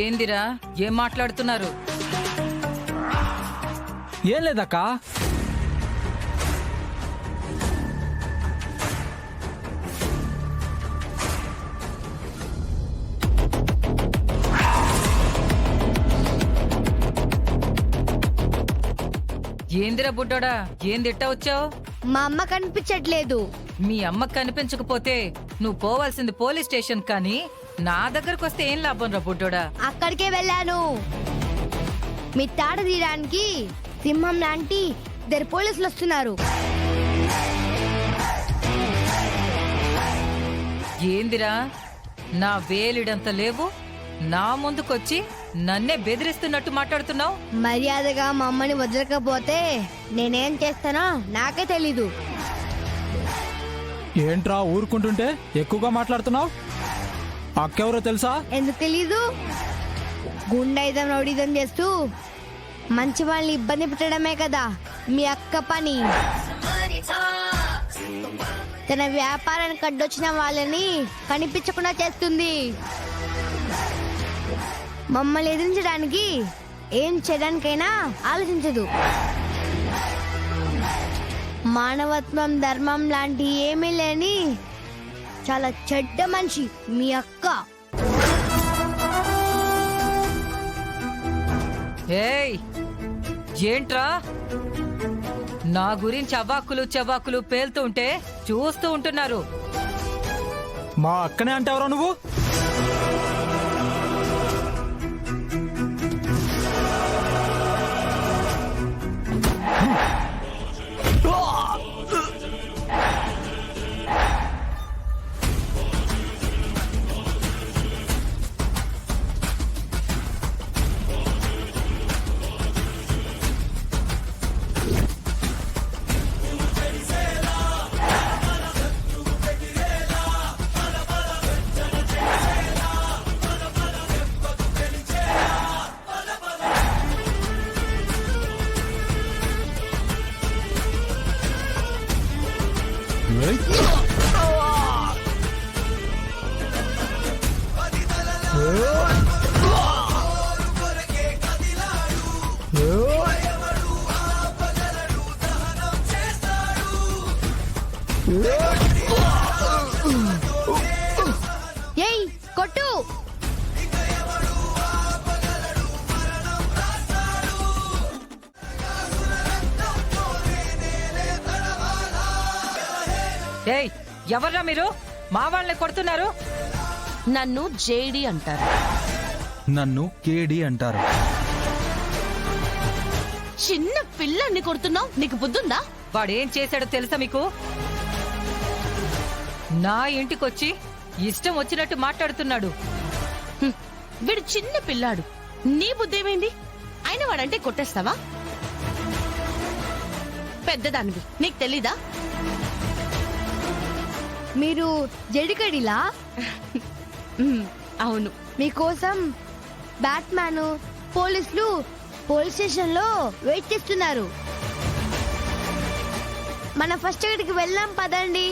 ఏందిరా ఏం మాట్లాడుతున్నారు? ఏం లేదక్కా. ఏందిరా బుడ్డోడా ఏంది ఇట్టా వచ్చావు? మా అమ్మ కనిపించట్లేదు. మీ అమ్మకు కనిపించకపోతే నువ్వు పోవాల్సింది పోలీస్ స్టేషన్, కానీ నా దగ్గరకు వస్తే ఏం లాభం రా బుడ్డోడా? అక్కడికే వెళ్ళాను. మీ తాట తీయడానికి సింహం లాంటి 2 పోలీసులు వస్తున్నారు. ఏందిరా నా వేలిడంత లేవు, నా ముందుకొచ్చి నన్నే బెదిరిస్తున్నట్టు మాట్లాడుతున్నావు? మర్యాదగా మా అమ్మని వదలకపోతే నేనేం చేస్తానో నాకే తెలీదు. ఏంట్రా ఊరుకుంటుంటే ఎక్కువగా మాట్లాడుతున్నావు? అక్కెవరో తెలుసా? ఎందుకు తెలీదు? గుండైదం రౌడీదం చేస్తూ మంచి వాళ్ళని ఇబ్బంది పెట్టడమే కదా మీ అక్క పని. తన వ్యాపారానికి అడ్డొచ్చిన వాళ్ళని కనిపించకుండా చేస్తుంది. మమ్మల్ని ఎదిరించడానికి ఏం చేయడానికైనా ఆలోచించదు. మానవత్వం ధర్మం లాంటి ఏమీ లేని చాలా చెడ్డ మనిషి మీ అక్క. ఏయ్ ఏంట్రా నా గురించి అవాక్కులు చవాకులు పేలుతూ ఉంటే చూస్తూ ఉంటున్నారు? మా అక్కనే అంటావురా నువ్వు? ఏయ్ కొట్టు. ఏయ్ ఎవర్రా మీరు? మా వాళ్ళని కొడుతున్నారు? నన్ను జేడి అంటారు. నన్ను కేడి అంటారు. చిన్న పిల్లని కొడుతున్నావు, నీకు బుద్ధుందా? వాడేం చేశాడో తెలుసా మీకు? నా ఇంటికొచ్చి ఇష్టం వచ్చినట్టు మాట్లాడుతున్నాడు. హ్మ్. వీడు చిన్న పిల్లాడు, నీ బుద్ధి ఏమైంది? అయిన వాడంటే కొట్టేస్తావా? పెద్దదానివి, నీకు తెలీదా? మీరు జడికడిలా? హ్మ్, అవును. మీకోసం బ్యాట్మ్యాన్ పోలీసులు పోలీస్ స్టేషన్ లో వెయిట్ చేస్తున్నారు. మన ఫస్ట్ ఎక్కడికి వెళ్దాం పదండి.